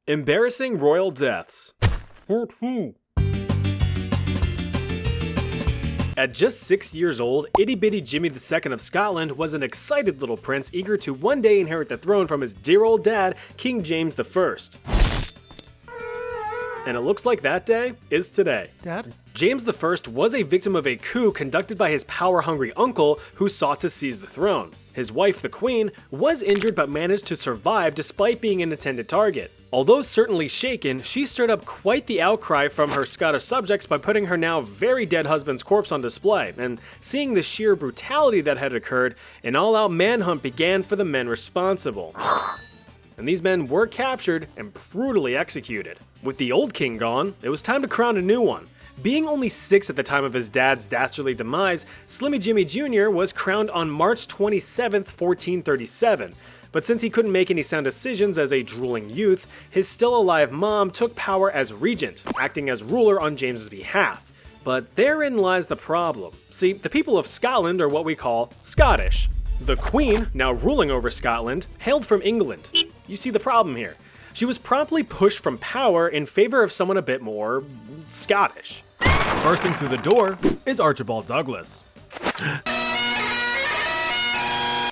Embarrassing royal deaths. At just 6 years old, itty-bitty Jimmy II of Scotland was an excited little prince eager to one day inherit the throne from his dear old dad, King James I. And it looks like that day is today. Dad? James I was a victim of a coup conducted by his power-hungry uncle who sought to seize the throne. His wife, the Queen, was injured but managed to survive despite being an intended target. Although certainly shaken, she stirred up quite the outcry from her Scottish subjects by putting her now very dead husband's corpse on display, and seeing the sheer brutality that had occurred, an all-out manhunt began for the men responsible. And these men were captured and brutally executed. With the old king gone, it was time to crown a new one. Being only 6 at the time of his dad's dastardly demise, Slimmy Jimmy Jr. was crowned on March 27, 1437. But since he couldn't make any sound decisions as a drooling youth, his still-alive mom took power as regent, acting as ruler on James's behalf. But therein lies the problem. See, the people of Scotland are what we call Scottish. The Queen, now ruling over Scotland, hailed from England. You see the problem here. She was promptly pushed from power in favor of someone a bit more Scottish. Bursting through the door is Archibald Douglas.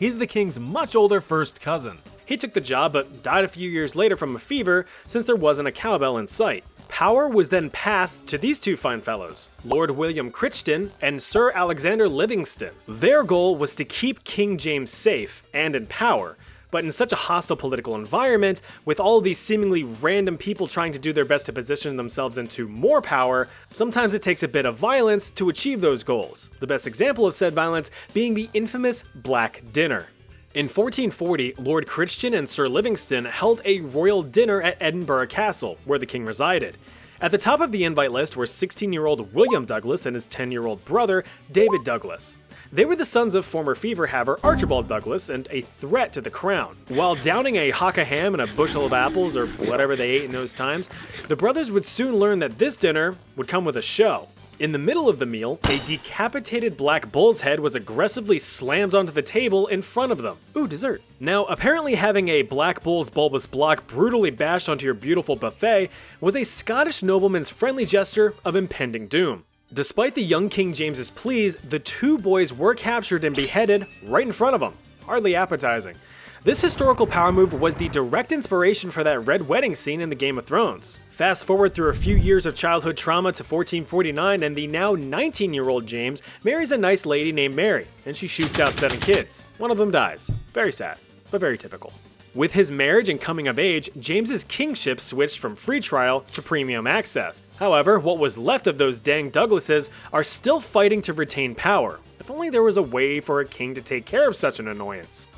He's the king's much older first cousin. He took the job but died a few years later from a fever since there wasn't a cowbell in sight. Power was then passed to these two fine fellows, Lord William Crichton and Sir Alexander Livingston. Their goal was to keep King James safe and in power, but in such a hostile political environment, with all of these seemingly random people trying to do their best to position themselves into more power, sometimes it takes a bit of violence to achieve those goals. The best example of said violence being the infamous Black Dinner. In 1440, Lord Crichton and Sir Livingston held a royal dinner at Edinburgh Castle, where the king resided. At the top of the invite list were 16-year-old William Douglas and his 10-year-old brother, David Douglas. They were the sons of former fever-haver Archibald Douglas and a threat to the crown. While downing a hock of ham and a bushel of apples, or whatever they ate in those times, the brothers would soon learn that this dinner would come with a show. In the middle of the meal, a decapitated black bull's head was aggressively slammed onto the table in front of them. Ooh, dessert. Now, apparently having a black bull's bulbous block brutally bashed onto your beautiful buffet was a Scottish nobleman's friendly gesture of impending doom. Despite the young King James's pleas, the two boys were captured and beheaded right in front of him. Hardly appetizing. This historical power move was the direct inspiration for that red wedding scene in the Game of Thrones. Fast forward through a few years of childhood trauma to 1449, and the now 19-year-old James marries a nice lady named Mary, and she shoots out 7 kids. One of them dies. Very sad, but very typical. With his marriage and coming of age, James's kingship switched from free trial to premium access. However, what was left of those dang Douglases are still fighting to retain power. If only there was a way for a king to take care of such an annoyance.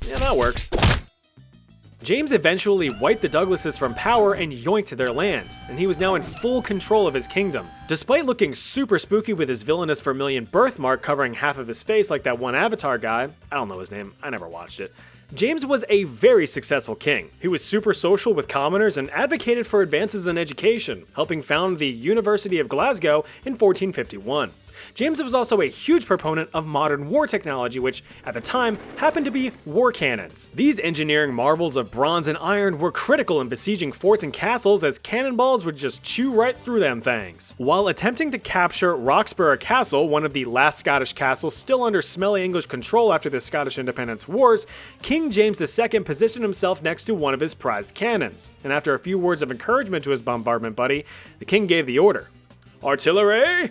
Yeah, that works. James eventually wiped the Douglases from power and yoinked their land, and he was now in full control of his kingdom. Despite looking super spooky with his villainous vermilion birthmark covering half of his face like that one Avatar guy, I don't know his name, I never watched it, James was a very successful king. He was super social with commoners and advocated for advances in education, helping found the University of Glasgow in 1451. James was also a huge proponent of modern war technology, which, at the time, happened to be war cannons. These engineering marvels of bronze and iron were critical in besieging forts and castles, as cannonballs would just chew right through them things. While attempting to capture Roxburgh Castle, one of the last Scottish castles still under smelly English control after the Scottish Independence Wars, King James II positioned himself next to one of his prized cannons, and after a few words of encouragement to his bombardment buddy, the king gave the order. Artillery!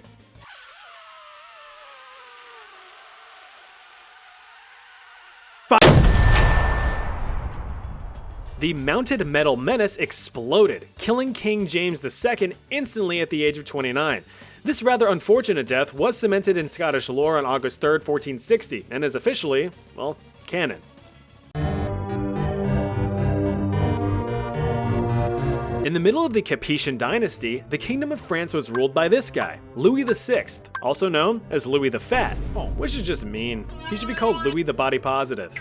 The mounted metal menace exploded, killing King James II instantly at the age of 29. This rather unfortunate death was cemented in Scottish lore on August 3, 1460, and is officially, well, canon. In the middle of the Capetian dynasty, the Kingdom of France was ruled by this guy, Louis VI, also known as Louis the Fat. Oh, which is just mean. He should be called Louis the Body Positive.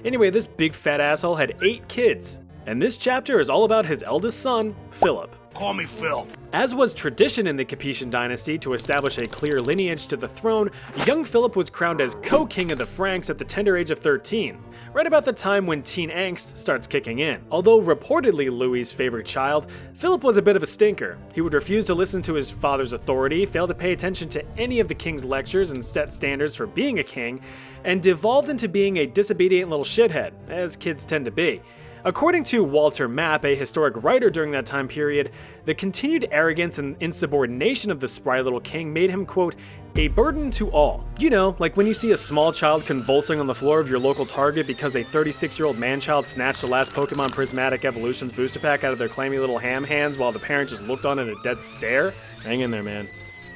Anyway, this big fat asshole had 8 kids, and this chapter is all about his eldest son, Philip. Call me Phil. As was tradition in the Capetian dynasty to establish a clear lineage to the throne, young Philip was crowned as co-king of the Franks at the tender age of 13, right about the time when teen angst starts kicking in. Although reportedly Louis's favorite child, Philip was a bit of a stinker. He would refuse to listen to his father's authority, fail to pay attention to any of the king's lectures and set standards for being a king, and devolved into being a disobedient little shithead, as kids tend to be. According to Walter Mapp, a historic writer during that time period, the continued arrogance and insubordination of the spry little king made him, quote, a burden to all. You know, like when you see a small child convulsing on the floor of your local Target because a 36-year-old man-child snatched the last Pokemon Prismatic Evolutions booster pack out of their clammy little ham hands while the parent just looked on in a dead stare? Hang in there, man.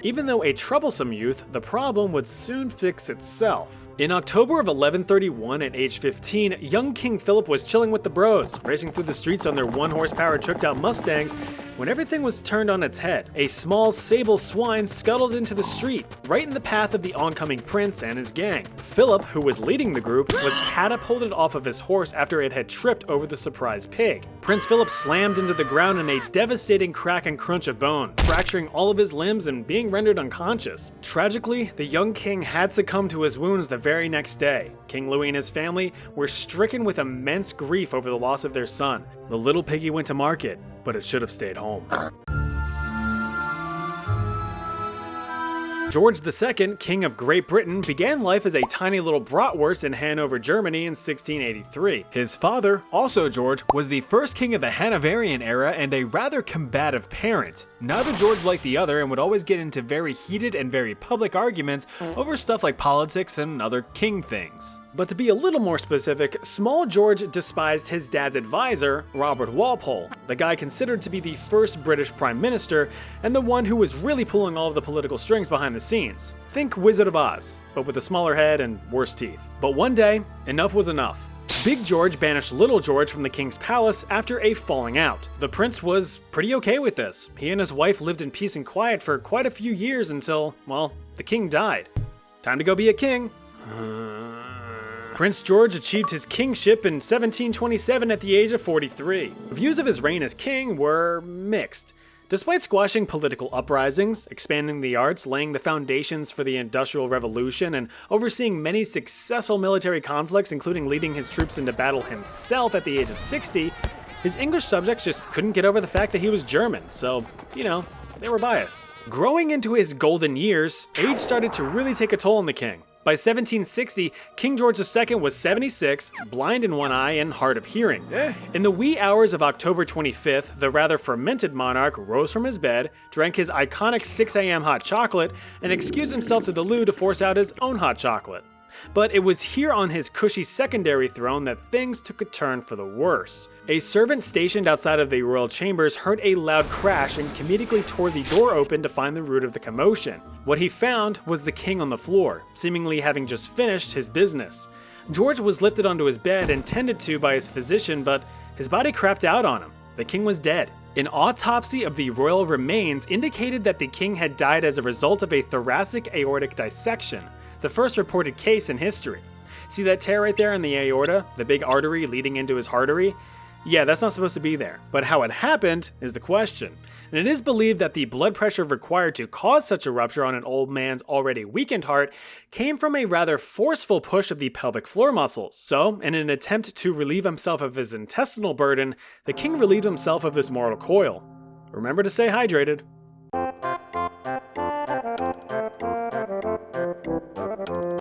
Even though a troublesome youth, the problem would soon fix itself. In October of 1131, at age 15, young King Philip was chilling with the bros, racing through the streets on their one-horsepower tricked-out Mustangs, when everything was turned on its head. A small sable swine scuttled into the street, right in the path of the oncoming prince and his gang. Philip, who was leading the group, was catapulted off of his horse after it had tripped over the surprise pig. Prince Philip slammed into the ground in a devastating crack and crunch of bone, fracturing all of his limbs and being rendered unconscious. Tragically, the young king had succumbed to his wounds the very next day. King Louis and his family were stricken with immense grief over the loss of their son. The little piggy went to market, but it should have stayed home. George II, King of Great Britain, began life as a tiny little bratwurst in Hanover, Germany in 1683. His father, also George, was the first king of the Hanoverian era and a rather combative parent. Neither George liked the other and would always get into very heated and very public arguments over stuff like politics and other king things. But to be a little more specific, small George despised his dad's advisor, Robert Walpole, the guy considered to be the first British Prime Minister and the one who was really pulling all of the political strings behind the scenes. Think Wizard of Oz, but with a smaller head and worse teeth. But one day, enough was enough. Big George banished Little George from the king's palace after a falling out. The prince was pretty okay with this. He and his wife lived in peace and quiet for quite a few years until, well, the king died. Time to go be a king. Prince George achieved his kingship in 1727 at the age of 43. Views of his reign as king were mixed. Despite squashing political uprisings, expanding the arts, laying the foundations for the Industrial Revolution, and overseeing many successful military conflicts, including leading his troops into battle himself at the age of 60, his English subjects just couldn't get over the fact that he was German, so, you know, they were biased. Growing into his golden years, age started to really take a toll on the king. By 1760, King George II was 76, blind in one eye and hard of hearing. In the wee hours of October 25th, the rather fermented monarch rose from his bed, drank his iconic 6 a.m. hot chocolate, and excused himself to the loo to force out his own hot chocolate. But it was here on his cushy secondary throne that things took a turn for the worse. A servant stationed outside of the royal chambers heard a loud crash and comedically tore the door open to find the root of the commotion. What he found was the king on the floor, seemingly having just finished his business. George was lifted onto his bed and tended to by his physician, but his body crapped out on him. The king was dead. An autopsy of the royal remains indicated that the king had died as a result of a thoracic aortic dissection, the first reported case in history. See that tear right there in the aorta, the big artery leading into his artery? Yeah, that's not supposed to be there, but how it happened is the question. And it is believed that the blood pressure required to cause such a rupture on an old man's already weakened heart came from a rather forceful push of the pelvic floor muscles. So, in an attempt to relieve himself of his intestinal burden, the king relieved himself of this mortal coil. Remember to stay hydrated.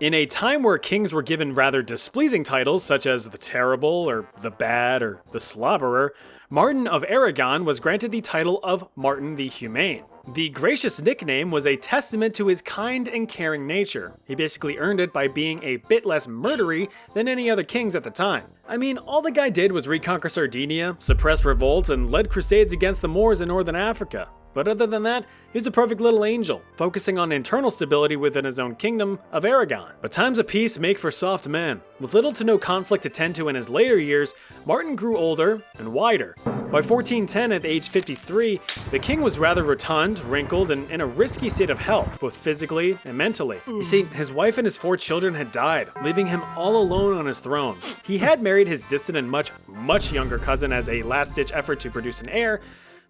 In a time where kings were given rather displeasing titles such as the Terrible or the Bad or the Slobberer, Martin of Aragon was granted the title of Martin the Humane. The gracious nickname was a testament to his kind and caring nature. He basically earned it by being a bit less murdery than any other kings at the time. I mean, all the guy did was reconquer Sardinia, suppress revolts, and led crusades against the Moors in northern Africa. But other than that, he was a perfect little angel, focusing on internal stability within his own kingdom of Aragon. But times of peace make for soft men. With little to no conflict to tend to in his later years, Martin grew older and wider. By 1410, at age 53, the king was rather rotund, wrinkled, and in a risky state of health, both physically and mentally. You see, his wife and his 4 children had died, leaving him all alone on his throne. He had married his distant and much younger cousin as a last-ditch effort to produce an heir,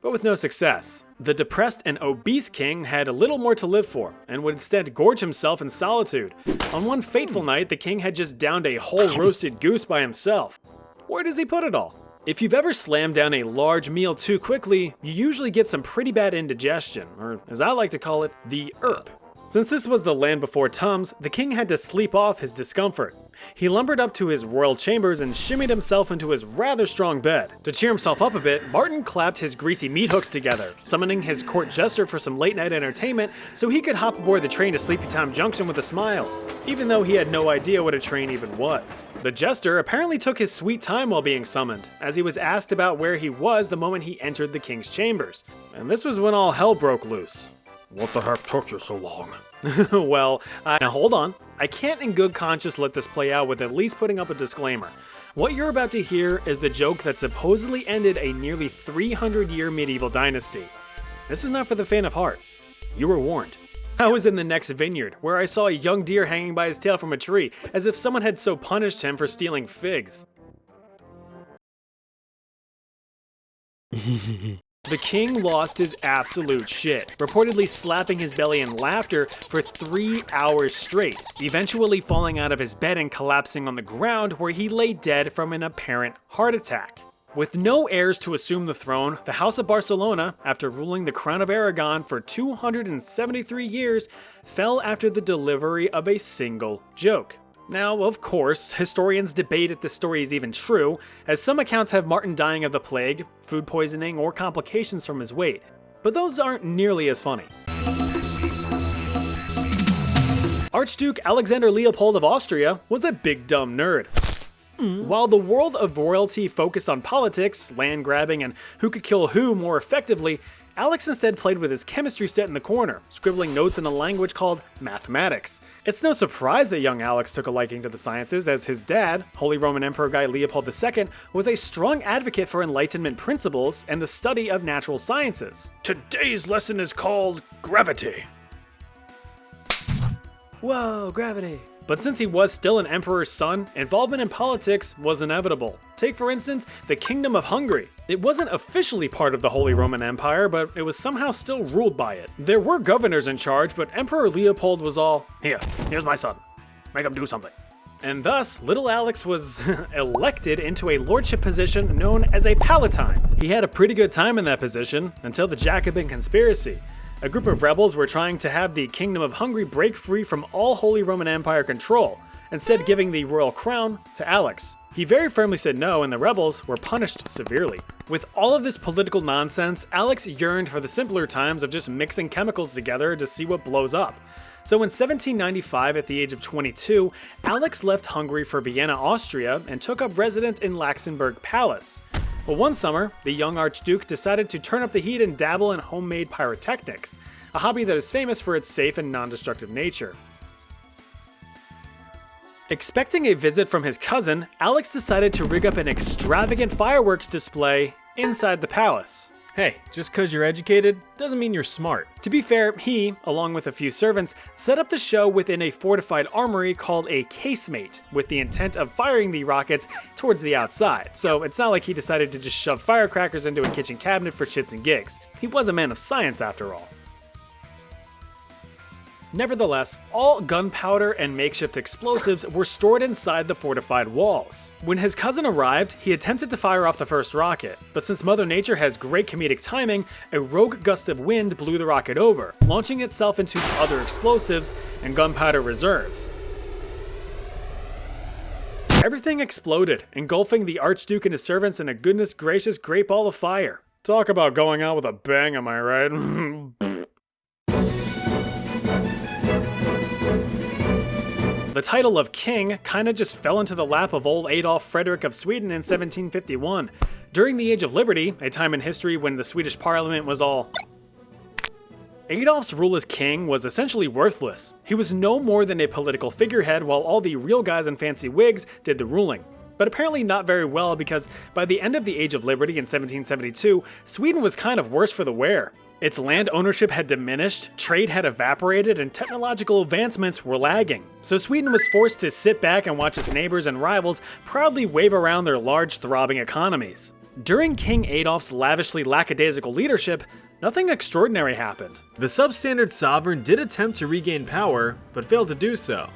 but with no success. The depressed and obese king had little more to live for, and would instead gorge himself in solitude. On one fateful night, the king had just downed a whole roasted goose by himself. Where does he put it all? If you've ever slammed down a large meal too quickly, you usually get some pretty bad indigestion, or as I like to call it, the ERP. Since this was the land before Tums, the king had to sleep off his discomfort. He lumbered up to his royal chambers and shimmied himself into his rather strong bed. To cheer himself up a bit, Martin clapped his greasy meat hooks together, summoning his court jester for some late night entertainment so he could hop aboard the train to Sleepytime Junction with a smile, even though he had no idea what a train even was. The jester apparently took his sweet time while being summoned, as he was asked about where he was the moment he entered the king's chambers. And this was when all hell broke loose. What the heck took you so long? Well, now hold on. I can't in good conscience let this play out with at least putting up a disclaimer. What you're about to hear is the joke that supposedly ended a nearly 300-year medieval dynasty. This is not for the faint of heart. You were warned. I was in the next vineyard, where I saw a young deer hanging by his tail from a tree, as if someone had so punished him for stealing figs. The king lost his absolute shit, reportedly slapping his belly in laughter for 3 hours straight, eventually falling out of his bed and collapsing on the ground where he lay dead from an apparent heart attack. With no heirs to assume the throne, the House of Barcelona, after ruling the Crown of Aragon for 273 years, fell after the delivery of a single joke. Now, of course, historians debate if this story is even true, as some accounts have Martin dying of the plague, food poisoning, or complications from his weight, but those aren't nearly as funny. Archduke Alexander Leopold of Austria was a big dumb nerd. While the world of royalty focused on politics, land grabbing, and who could kill who more effectively, Alex instead played with his chemistry set in the corner, scribbling notes in a language called mathematics. It's no surprise that young Alex took a liking to the sciences, as his dad, Holy Roman Emperor Guy Leopold II, was a strong advocate for Enlightenment principles and the study of natural sciences. Today's lesson is called gravity. Whoa, gravity. But since he was still an emperor's son, involvement in politics was inevitable. Take, for instance, the Kingdom of Hungary. It wasn't officially part of the Holy Roman Empire, but it was somehow still ruled by it. There were governors in charge, but Emperor Leopold was all, here's my son. Make him do something. And thus, little Alex was elected into a lordship position known as a palatine. He had a pretty good time in that position, until the Jacobin conspiracy. A group of rebels were trying to have the Kingdom of Hungary break free from all Holy Roman Empire control, instead giving the royal crown to Alex. He very firmly said no, and the rebels were punished severely. With all of this political nonsense, Alex yearned for the simpler times of just mixing chemicals together to see what blows up. So in 1795, at the age of 22, Alex left Hungary for Vienna, Austria, and took up residence in Laxenburg Palace. Well, one summer, the young Archduke decided to turn up the heat and dabble in homemade pyrotechnics, a hobby that is famous for its safe and non-destructive nature. Expecting a visit from his cousin, Alex decided to rig up an extravagant fireworks display inside the palace. Hey, just cause you're educated doesn't mean you're smart. To be fair, he, along with a few servants, set up the show within a fortified armory called a casemate, with the intent of firing the rockets towards the outside. So it's not like he decided to just shove firecrackers into a kitchen cabinet for shits and gigs. He was a man of science after all. Nevertheless, all gunpowder and makeshift explosives were stored inside the fortified walls. When his cousin arrived, he attempted to fire off the first rocket, but since Mother Nature has great comedic timing, a rogue gust of wind blew the rocket over, launching itself into other explosives and gunpowder reserves. Everything exploded, engulfing the Archduke and his servants in a goodness gracious great ball of fire. Talk about going out with a bang, am I right? The title of king kinda just fell into the lap of old Adolf Frederick of Sweden in 1751. During the Age of Liberty, a time in history when the Swedish parliament was all... Adolf's rule as king was essentially worthless. He was no more than a political figurehead while all the real guys in fancy wigs did the ruling. But apparently not very well, because by the end of the Age of Liberty in 1772, Sweden was kind of worse for the wear. Its land ownership had diminished, trade had evaporated, and technological advancements were lagging. So Sweden was forced to sit back and watch its neighbors and rivals proudly wave around their large, throbbing economies. During King Adolf's lavishly lackadaisical leadership, nothing extraordinary happened. The substandard sovereign did attempt to regain power, but failed to do so,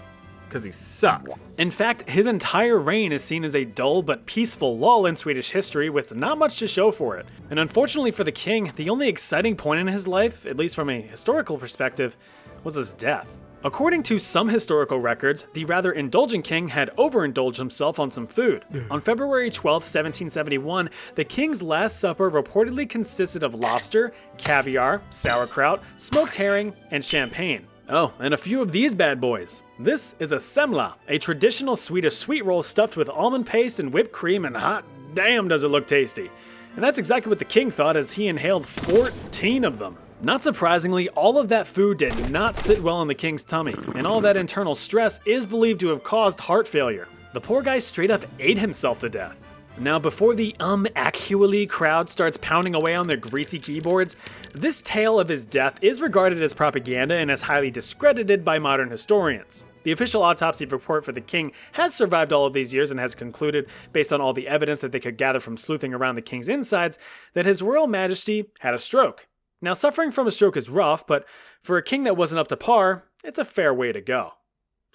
because he sucked. In fact, his entire reign is seen as a dull but peaceful lull in Swedish history with not much to show for it. And unfortunately for the king, the only exciting point in his life, at least from a historical perspective, was his death. According to some historical records, the rather indulgent king had overindulged himself on some food. On February 12, 1771, the king's last supper reportedly consisted of lobster, caviar, sauerkraut, smoked herring, and champagne. Oh, and a few of these bad boys. This is a semla, a traditional Swedish sweet roll stuffed with almond paste and whipped cream, and hot damn does it look tasty. And that's exactly what the king thought as he inhaled 14 of them. Not surprisingly, all of that food did not sit well in the king's tummy, and all that internal stress is believed to have caused heart failure. The poor guy straight up ate himself to death. Now, before the actually crowd starts pounding away on their greasy keyboards, this tale of his death is regarded as propaganda and is highly discredited by modern historians. The official autopsy report for the king has survived all of these years and has concluded, based on all the evidence that they could gather from sleuthing around the king's insides, that his royal majesty had a stroke. Now, suffering from a stroke is rough, but for a king that wasn't up to par, it's a fair way to go.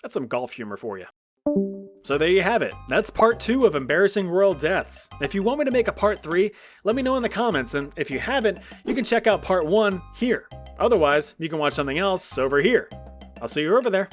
That's some golf humor for you. So there you have it. That's part 2 of embarrassing royal deaths. If you want me to make a part 3, let me know in the comments, and if you haven't, you can check out part 1 here. Otherwise, you can watch something else over here. I'll see you over there.